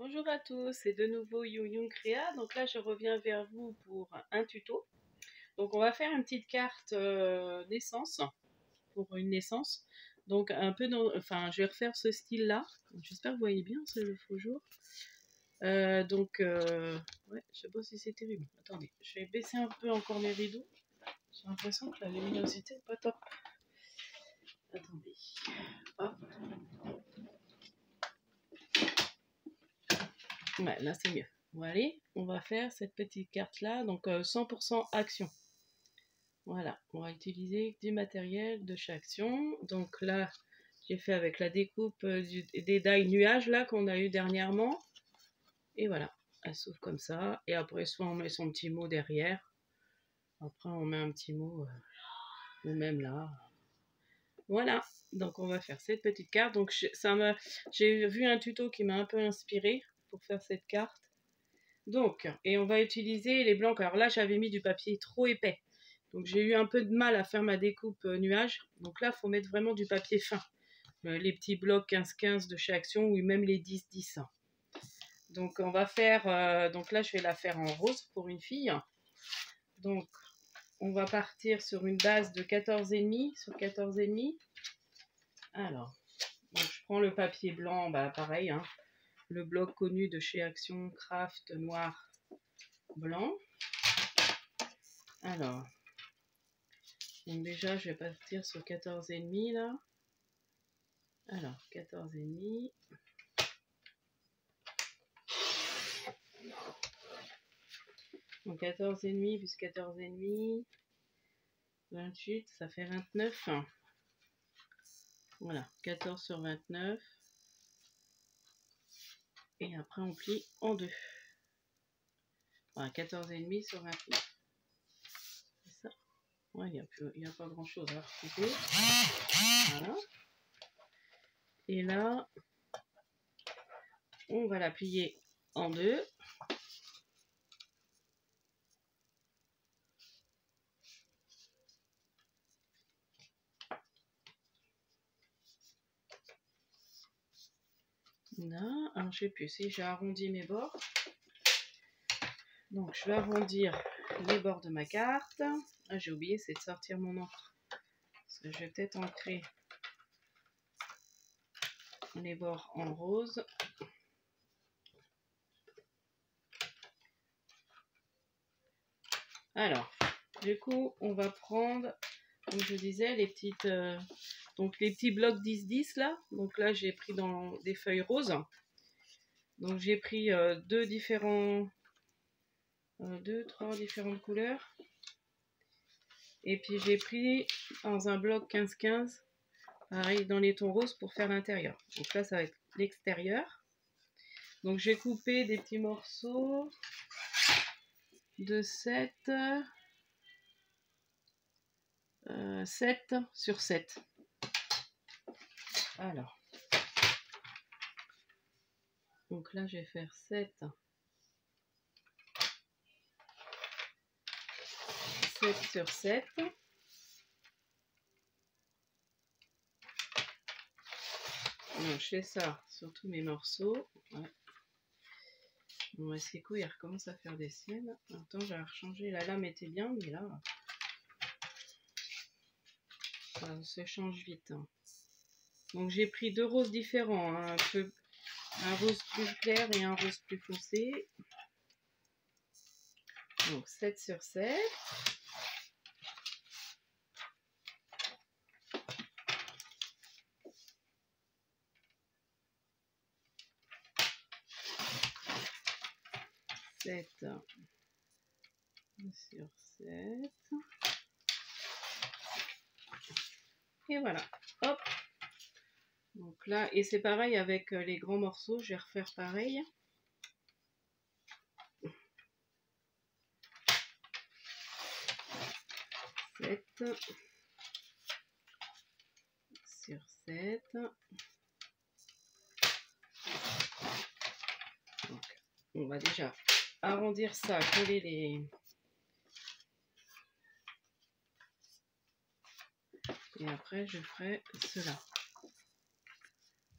Bonjour à tous, c'est de nouveau Youyou Créa. Donc là, je reviens vers vous pour un tuto. Donc on va faire une petite carte naissance, pour une naissance. Donc un peu enfin, je vais refaire ce style-là. J'espère que vous voyez bien, c'est le faux jour. Ouais, je sais pas si c'est terrible. Attendez, je vais baisser un peu encore mes rideaux. J'ai l'impression que la luminosité n'est pas top. Attendez. Hop. Ouais, là c'est mieux. Bon, allez, on va faire cette petite carte là, donc 100% action. Voilà, on va utiliser du matériel de chez Action. Donc là, j'ai fait avec la découpe des die nuages là qu'on a eu dernièrement. Et voilà, elle s'ouvre comme ça. Et après, soit on met son petit mot derrière. Après, on met un petit mot, ou même là. Voilà, donc on va faire cette petite carte. Donc j'ai vu un tuto qui m'a un peu inspiré pour faire cette carte. Donc, et on va utiliser les blancs. Alors là, j'avais mis du papier trop épais. Donc j'ai eu un peu de mal à faire ma découpe nuage. Donc là, il faut mettre vraiment du papier fin. Les petits blocs 15-15 de chez Action ou même les 10-10. Donc on va faire, donc là je vais la faire en rose pour une fille. Donc on va partir sur une base de 14,5 sur 14,5. Alors, donc, je prends le papier blanc, bah pareil, hein, le bloc connu de chez Action, Craft noir blanc. Alors, donc déjà je vais partir sur 14,5 là. Alors, 14,5. Donc 14,5 plus 14,5, 28, ça fait 29. Voilà, 14 sur 29. Et après on plie en deux. Voilà, 14,5 sur 29. C'est ça. Ouais, il n'y a pas grand chose à recouper. Voilà. Et là, on va la plier en deux. Là, alors je sais plus si j'ai arrondi mes bords. Donc je vais arrondir les bords de ma carte. Ah, j'ai oublié, c'est de sortir mon encre. Parce que je vais peut-être ancrer les bords en rose. Alors, du coup, on va prendre, comme je disais, les petites, donc les petits blocs 10-10 là. Donc là, j'ai pris dans des feuilles roses. Donc j'ai pris deux, trois différentes couleurs. Et puis j'ai pris dans un bloc 15-15, pareil dans les tons roses pour faire l'intérieur. Donc là, ça va être l'extérieur. Donc j'ai coupé des petits morceaux de 7 sur 7. Alors, donc là je vais faire 7 sur 7. Donc, je fais ça sur tous mes morceaux. Ouais. Bon, Esquiko, il recommence à faire des siennes. Attends, j'ai rechangé. La lame était bien, mais là, ça se change vite. Hein. Donc j'ai pris deux roses différents, hein, un rose plus clair et un rose plus foncé. Donc 7 sur 7. Sur 7. Et voilà. Hop. Donc là, et c'est pareil avec les grands morceaux, je vais refaire pareil. Sur 7. Donc, on va déjà arrondir ça, coller les... Et après, je ferai cela.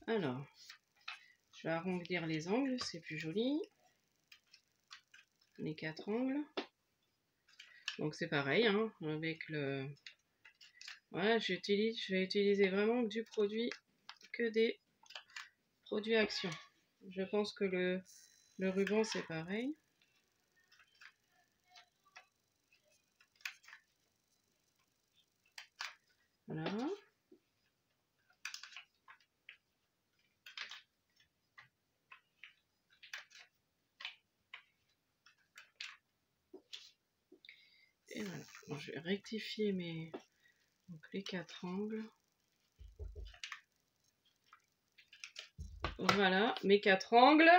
Alors, Je vais arrondir les angles, c'est plus joli. Les 4 angles. Donc c'est pareil, hein, avec le... Voilà, je vais utiliser vraiment du produit, que des produits Action. Je pense que le ruban c'est pareil. Voilà. Et voilà. Bon, je vais rectifier les 4 angles. Voilà, mes 4 angles.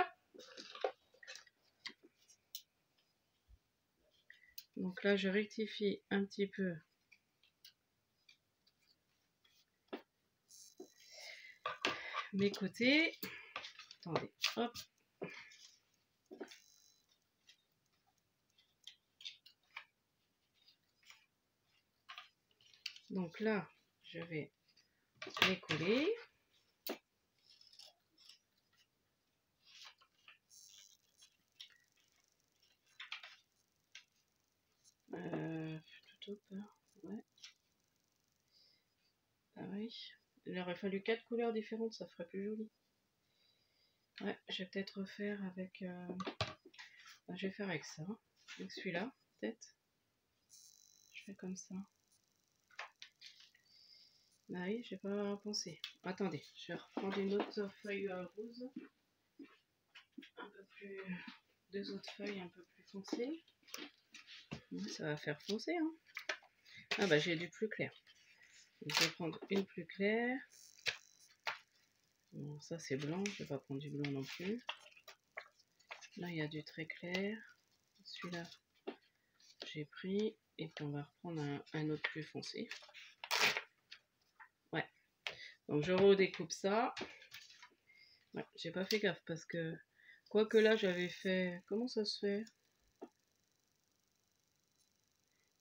Donc là, je rectifie un petit peu mes côtés. Attendez, hop. Donc là, je vais les coller. Tout ouais. Pareil. Il aurait fallu 4 couleurs différentes, ça ferait plus joli. Ouais, je vais peut-être refaire avec... je vais faire avec ça, avec celui-là, peut-être. Je fais comme ça. Bah oui, j'ai pas pensé. Attendez, je vais reprendre une autre feuille rose. Un peu plus... 2 autres feuilles un peu plus foncées. Ça va faire foncer, hein. Ah bah j'ai du plus clair. Donc, je vais prendre une plus claire. Bon, ça c'est blanc, je vais pas prendre du blanc non plus. Là il y a du très clair. Celui-là j'ai pris. Et puis on va reprendre un autre plus foncé. Ouais. Donc je redécoupe ça. Ouais, j'ai pas fait gaffe parce que... Quoique là j'avais fait... Comment ça se fait?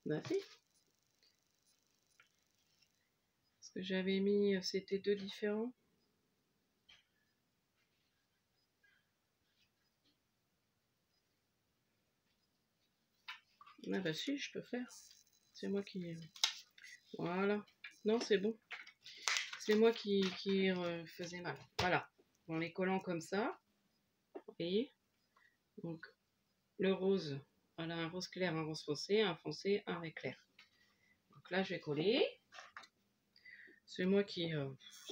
Bah si. Parce que j'avais mis... C'était 2 différents. Ah bah si, je peux faire. C'est moi qui... Voilà. Non, c'est bon. C'est moi qui faisais mal. Voilà. En les collant comme ça. Vous voyez? Donc, le rose. Voilà, un rose clair, un rose foncé, un foncé, un vrai clair. Donc là, je vais coller. C'est moi qui...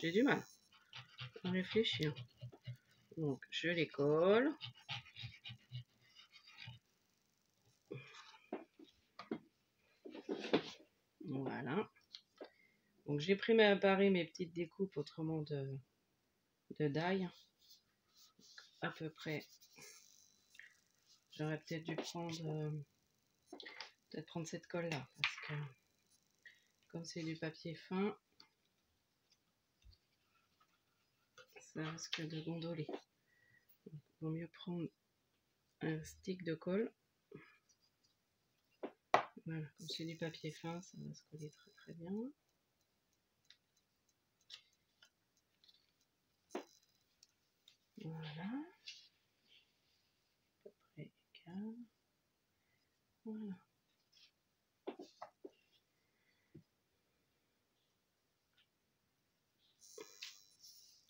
j'ai du mal à réfléchir. Donc, je les colle. Voilà. Donc, j'ai préparé mes petites découpes autrement de die. À peu près. J'aurais peut-être dû prendre... prendre cette colle là. Parce que comme c'est du papier fin, ça risque de gondoler. Il vaut mieux prendre un stick de colle. Voilà, comme c'est du papier fin, ça va se coller très très bien. Voilà. À peu près égal. Voilà.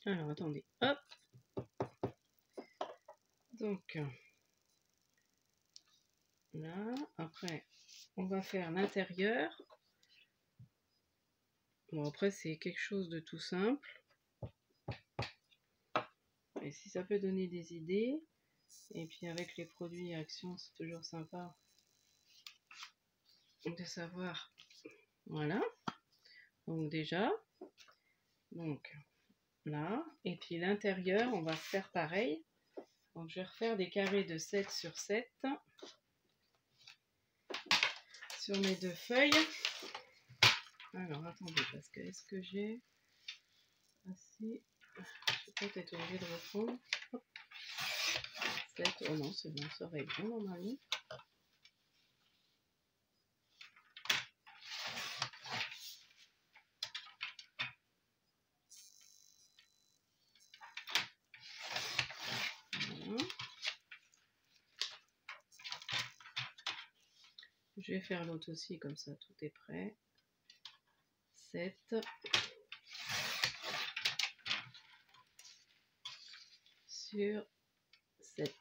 Alors attendez, hop. Donc là, après, on va faire l'intérieur. Bon, après, c'est quelque chose de tout simple. Et si ça peut donner des idées, et puis avec les produits Action, c'est toujours sympa de savoir. Voilà. Donc déjà, donc là, et puis l'intérieur, on va faire pareil. Donc je vais refaire des carrés de 7 sur 7 sur mes 2 feuilles. Alors attendez, parce que est-ce que j'ai assez... Je vais peut-être être obligée de reprendre. Hop. 7, oh non, c'est bon, ça aurait bien normalement. Je vais faire l'autre aussi, comme ça tout est prêt. 7. Sur 7.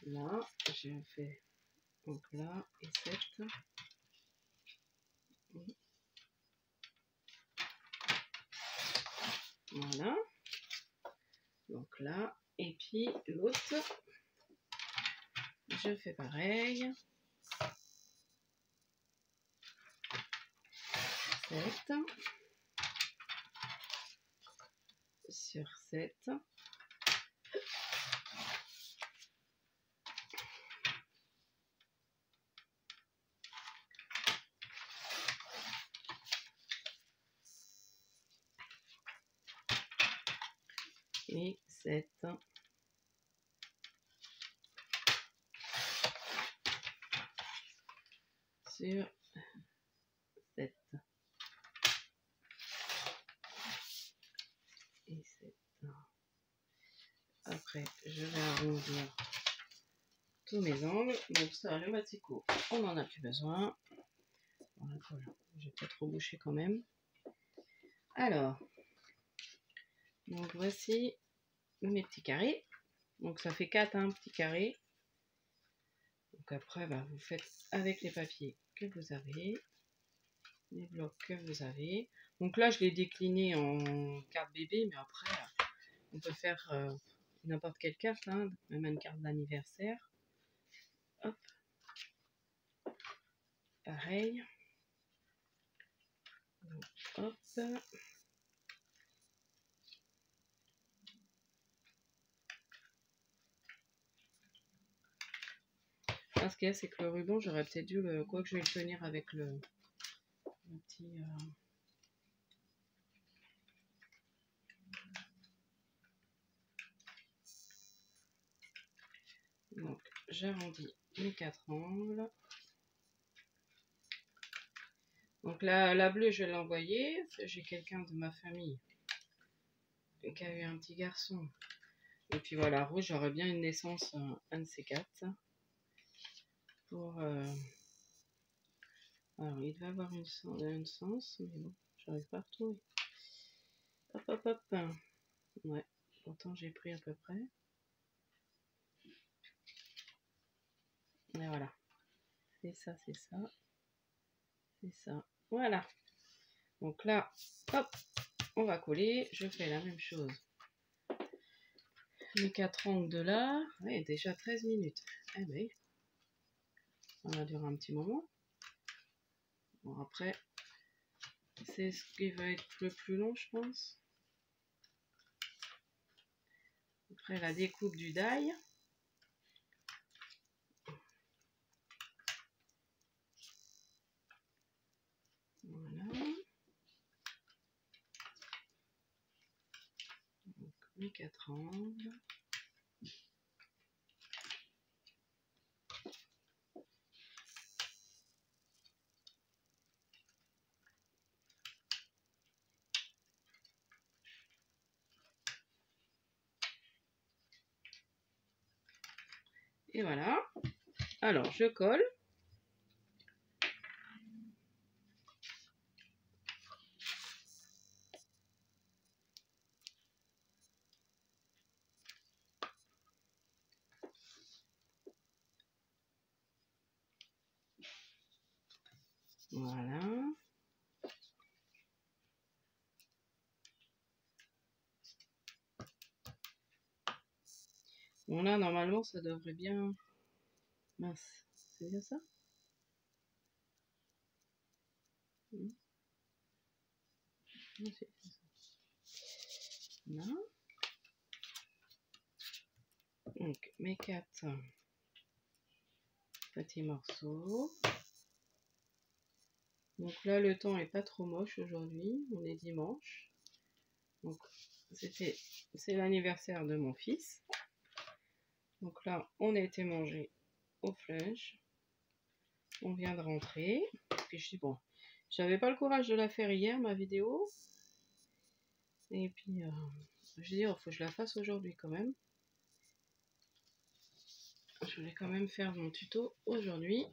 Là, je fais donc là et 7. Voilà. Donc là, et puis l'autre, je fais pareil. 7 sur 7. Et 7 sur 7 et 7. Après, je vais arrondir tous mes angles. Donc ça, le massicot, on n'en a plus besoin. Voilà, je vais peut-être reboucher quand même. Alors, donc voici mes petits carrés. Donc ça fait 4 petits carrés. Donc après, bah, vous faites avec les papiers que vous avez, les blocs que vous avez. Donc là, je l'ai décliné en carte bébé, mais après, on peut faire n'importe quelle carte, hein, même une carte d'anniversaire. Hop, pareil. Donc, hop. Ah, ce qu'il y a, c'est que le ruban, j'aurais peut-être dû, quoi que je vais le tenir avec le petit... Donc, j'arrondis mes 4 angles. Donc la bleue, je vais l'envoyer. J'ai quelqu'un de ma famille qui a eu un petit garçon. Et puis voilà, rouge, j'aurais bien une naissance, un de ces 4. Pour... Alors, il devait avoir une sens, mais bon, j'arrive pas à retrouver. Hop, hop, hop. Ouais, pourtant j'ai pris à peu près. Et voilà. C'est ça, c'est ça. C'est ça. Voilà. Donc là, hop, on va coller. Je fais la même chose. Les 4 angles de là. Ouais, déjà 13 minutes. Eh ben, ça va durer un petit moment. Bon, après, c'est ce qui va être le plus long, je pense. Après, la découpe du die. Voilà. Donc, les 4 angles. Et voilà. Alors, je colle. Voilà. Bon, là, normalement, ça devrait bien... Mince, c'est bien ça? Là. Donc, mes 4 petits morceaux. Donc là, le temps est pas trop moche aujourd'hui. On est dimanche. Donc, c'est l'anniversaire de mon fils. Donc là, on a été manger au flunch. On vient de rentrer. Puis je dis, bon, j'avais pas le courage de la faire hier, ma vidéo. Et puis, je dis, oh, faut que je la fasse aujourd'hui quand même. je vais quand même faire mon tuto aujourd'hui.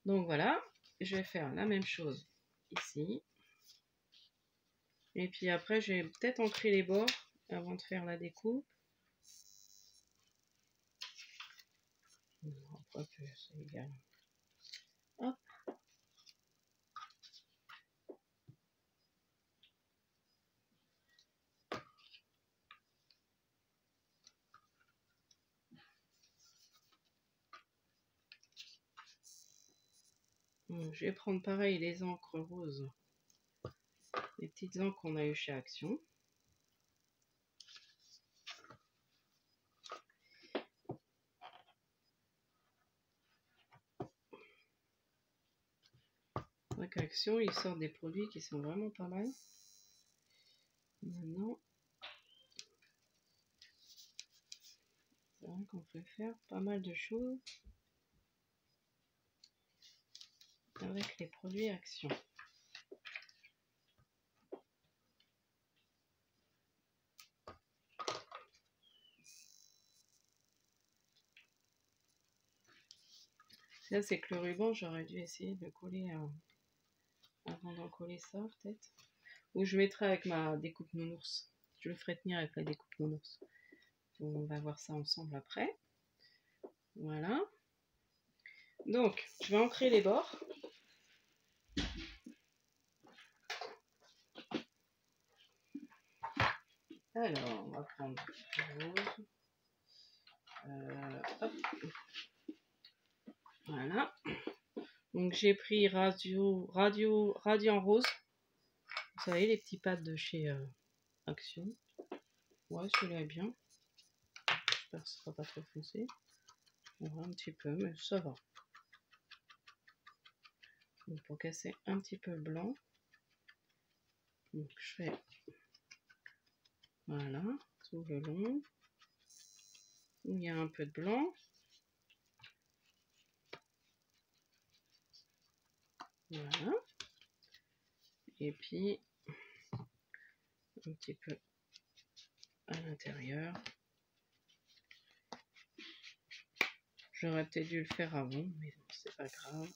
Donc voilà, je vais faire la même chose ici. Et puis après, je vais peut-être ancrer les bords avant de faire la découpe. Hop, c'est égal. Hop. Je vais prendre pareil les encres roses, les petites encres qu'on a eu chez Action. Avec Action, ils sortent des produits qui sont vraiment pas mal. Maintenant, c'est vrai qu'on peut faire pas mal de choses avec les produits Action. Là, c'est que le ruban, j'aurais dû essayer de le coller avant d'en coller ça, peut-être. Ou je mettrai avec ma découpe nounours. Je le ferai tenir avec la découpe nounours. On va voir ça ensemble après. Voilà. Donc, je vais ancrer les bords. Alors, on va prendre le rose. Hop. Voilà. Donc, j'ai pris Radiant Rose. Vous savez, les petits pads de chez Action. Ouais, celui-là est bien. J'espère que ce sera pas trop foncé. On voit un petit peu, mais ça va. Donc, pour casser un petit peu le blanc. Donc, je fais voilà, tout le long. Où il y a un peu de blanc. Voilà. Et puis, un petit peu à l'intérieur. J'aurais peut-être dû le faire avant, mais bon, c'est pas grave.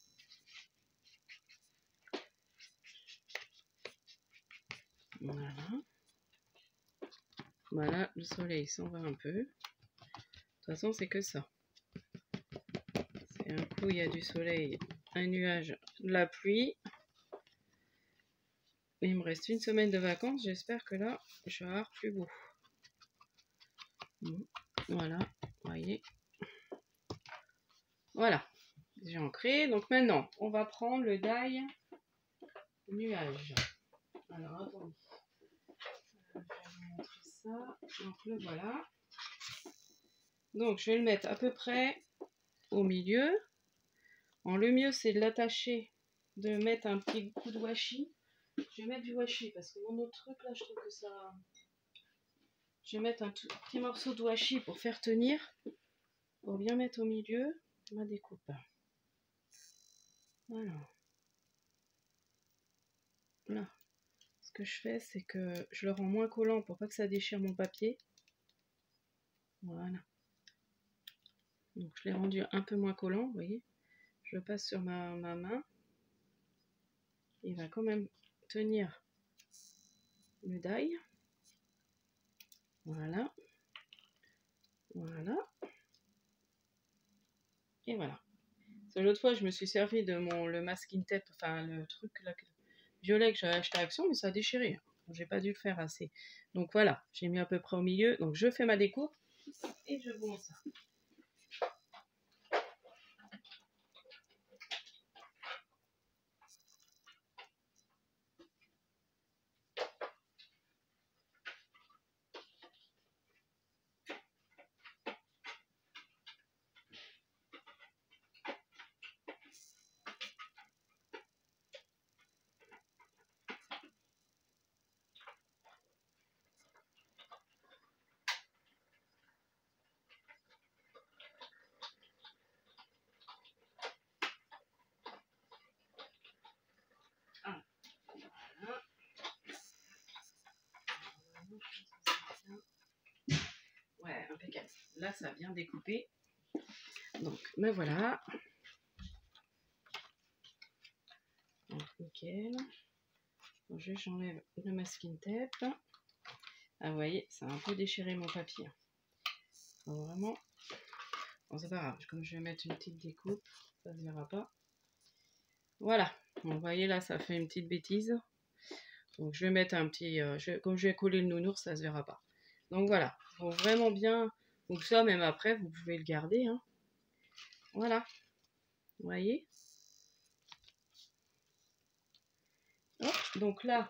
Voilà. Voilà, le soleil s'en va un peu. De toute façon, c'est que ça. C'est un coup, il y a du soleil, un nuage, de la pluie. Et il me reste une semaine de vacances. J'espère que là, je vais avoir plus beau. Bon, voilà, vous voyez. Voilà, j'ai ancré. Donc maintenant, on va prendre le die nuage. Alors, attendez. Je vais vous montrer ça. Donc le voilà. Donc je vais le mettre à peu près au milieu. Alors, le mieux c'est de l'attacher, de mettre un petit coup de washi. Je vais mettre du washi parce que mon autre truc là, je trouve que ça... Je vais mettre un petit morceau de washi pour faire tenir, pour bien mettre au milieu ma découpe. Voilà. Là. Ce que je fais, c'est que je le rends moins collant pour pas que ça déchire mon papier. Voilà. Donc je l'ai rendu un peu moins collant, vous voyez. Je le passe sur ma main. Il va quand même tenir le die. Voilà. Voilà. Et voilà. L'autre fois, je me suis servi de le masking tape, enfin le truc là, violet que j'avais acheté à Action, mais ça a déchiré. J'ai pas dû le faire assez. Donc voilà, j'ai mis à peu près au milieu. Donc je fais ma découpe et je vous montre ça. Ouais, impeccable. Là, ça a bien découpé. Donc, ben voilà. Donc, nickel. Donc, j'enlève le masking tape. Ah, vous voyez, ça a un peu déchiré mon papier. Donc, vraiment. Bon, c'est pas grave. Comme je vais mettre une petite découpe, ça ne se verra pas. Voilà. Donc, vous voyez, là, ça fait une petite bêtise. Donc, je vais mettre un petit... comme je vais coller le nounours, ça ne se verra pas. Donc, voilà. Il faut vraiment bien... Donc, ça, même après, vous pouvez le garder. Hein. Voilà. Vous voyez? Hop. Donc là,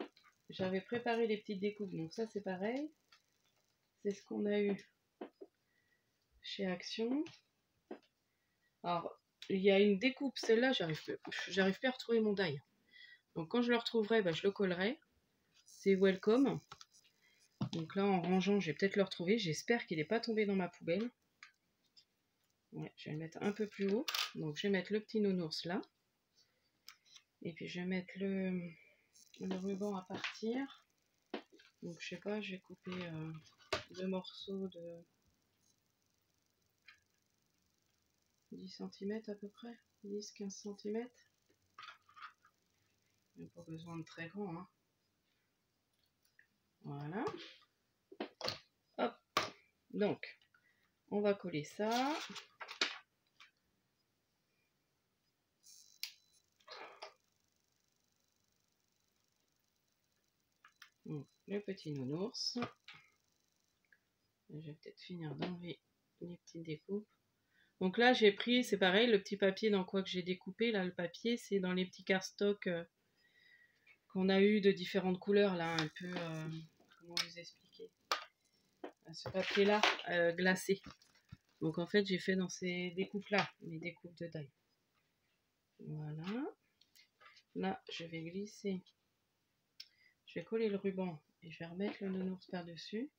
j'avais préparé les petites découpes. Donc, ça, c'est pareil. C'est ce qu'on a eu chez Action. Alors, il y a une découpe. Celle-là, j'arrive plus à retrouver mon die. Donc, quand je le retrouverai, bah, je le collerai. C'est Welcome. Donc là, en rangeant, je vais peut-être le retrouver. J'espère qu'il n'est pas tombé dans ma poubelle. Ouais, je vais le mettre un peu plus haut. Donc, je vais mettre le petit nounours là. Et puis, je vais mettre le ruban à partir. Donc, je sais pas, je vais couper 2 morceaux de 10 cm à peu près. 10-15 cm. Il n'y a pas besoin de très grand. Hein. Voilà. Hop. Donc, on va coller ça. Donc, le petit nounours. Je vais peut-être finir d'enlever les petites découpes. Donc là, j'ai pris, c'est pareil, le petit papier dans quoi que j'ai découpé. Là, le papier, c'est dans les petits cardstock qu'on a eu de différentes couleurs. Là, un peu, comment vous expliquer? Ce papier-là, glacé. Donc en fait, j'ai fait dans ces découpes-là, les découpes de die. Voilà. Là, je vais glisser. Je vais coller le ruban et je vais remettre le nounours par-dessus.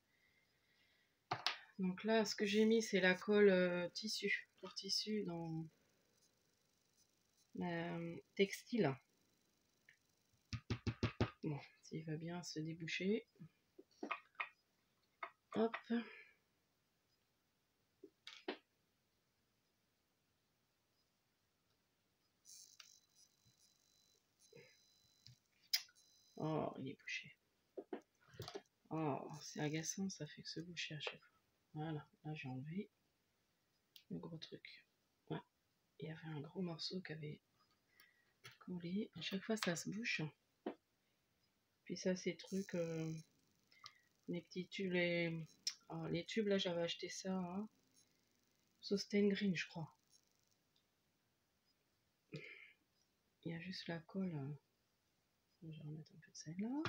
Donc là, ce que j'ai mis, c'est la colle tissu, pour tissu dans textile. Bon, s'il va bien se déboucher. Hop. Oh, il est bouché. Oh, c'est agaçant, ça fait que se boucher à chaque fois. Voilà, là j'ai enlevé le gros truc. Ouais, il y avait un gros morceau qui avait collé. À chaque fois, ça se bouche. Puis ça, ces trucs, les petits tubes, les tubes, là, j'avais acheté ça, hein. Sustain Green, je crois. Il y a juste la colle. Je vais remettre un peu de celle-là.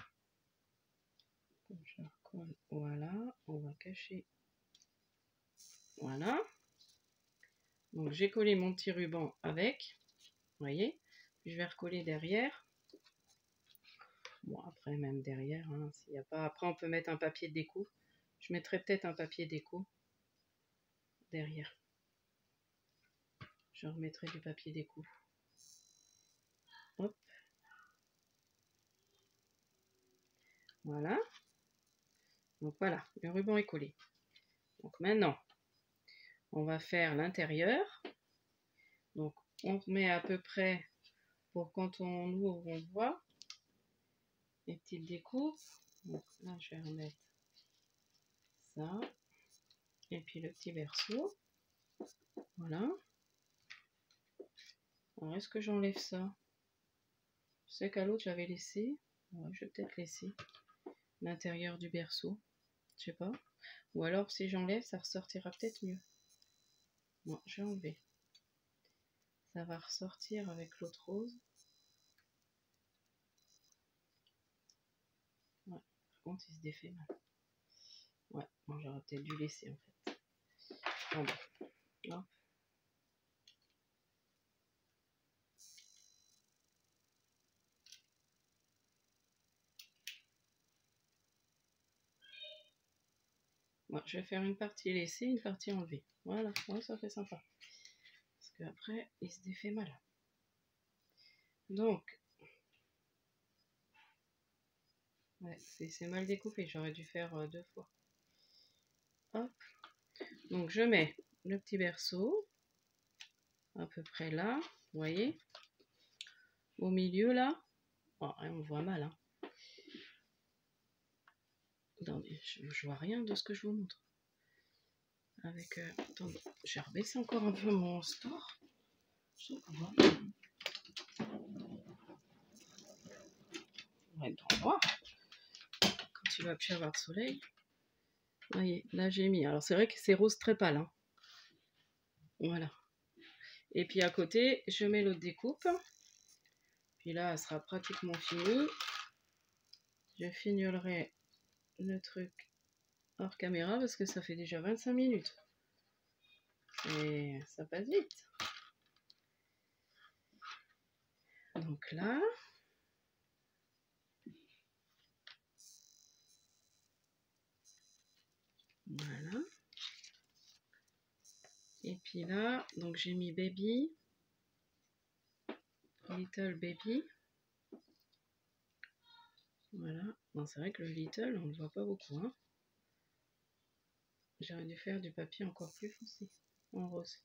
Je la recolle. Voilà, on va cacher. Voilà. Donc j'ai collé mon petit ruban avec. Vous voyez. Puis je vais recoller derrière. Bon, après, même derrière, hein, s'il n'y a pas. Après, on peut mettre un papier de déco. Je mettrai peut-être un papier déco derrière. Je remettrai du papier déco. Hop. Voilà. Donc voilà, le ruban est collé. Donc maintenant, on va faire l'intérieur. Donc on met à peu près, pour quand on ouvre, on voit les petites découpes. Donc là, je vais remettre ça. Et puis le petit berceau. Voilà. Alors, est-ce que j'enlève ça? Je sais qu'à l'autre, j'avais laissé. Ouais, je vais peut-être laisser l'intérieur du berceau. Je sais pas. Ou alors, si j'enlève, ça ressortira peut-être mieux. Bon, je vais enlever. Ça va ressortir avec l'autre rose. Ouais, par contre, il se défait mal. Ouais, bon, j'aurais peut-être dû laisser en fait. Ah bon. Hop. Bon, je vais faire une partie laissée, une partie enlevée. Voilà, ouais, ça fait sympa. Parce qu'après, il se défait mal. Donc, ouais, c'est mal découpé, j'aurais dû faire 2 fois. Hop. Donc, je mets le petit berceau. à peu près là, vous voyez, au milieu là. Oh, on voit mal, hein. Attendez, je vois rien de ce que je vous montre. Avec, attendez, j'ai rebaissé encore un peu mon store. Je sais pas. On va être dans le noir. Quand il va plus avoir de soleil. Vous voyez, là j'ai mis. Alors c'est vrai que c'est rose très pâle, hein. Voilà. Et puis à côté, je mets l'autre découpe. Puis là, elle sera pratiquement finie. Je fignolerai le truc hors caméra parce que ça fait déjà 25 minutes. Et ça passe vite. Donc là, voilà. Et puis là, donc j'ai mis baby, little baby. Voilà. Bon, c'est vrai que le little, on ne le voit pas beaucoup, hein. J'aurais dû faire du papier encore plus foncé, en rose.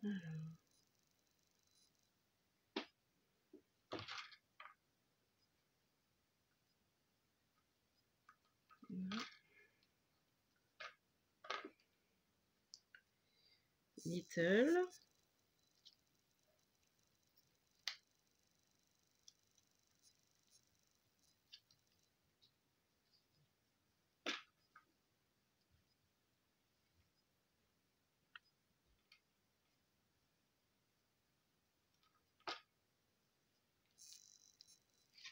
Alors. Voilà. Little.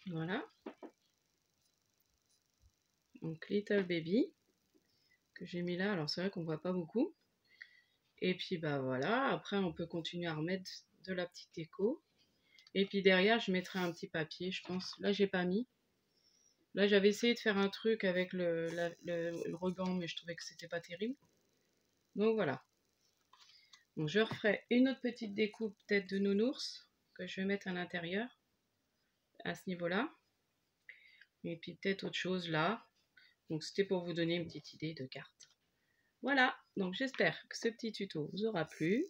Voilà. Donc little baby que j'ai mis là. Alors c'est vrai qu'on voit pas beaucoup. Et puis bah voilà. Après on peut continuer à remettre de la petite déco. Et puis derrière je mettrai un petit papier, je pense. Là j'ai pas mis. Là j'avais essayé de faire un truc avec le ruban, mais je trouvais que c'était pas terrible. Donc voilà. Donc je referai une autre petite découpe tête de nounours que je vais mettre à l'intérieur à ce niveau-là. Et puis peut-être autre chose là. Donc c'était pour vous donner une petite idée de carte. Voilà, donc j'espère que ce petit tuto vous aura plu.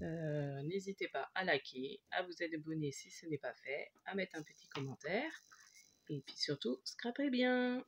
N'hésitez pas à liker, à vous abonner si ce n'est pas fait, à mettre un petit commentaire. Et puis surtout, scrapez bien.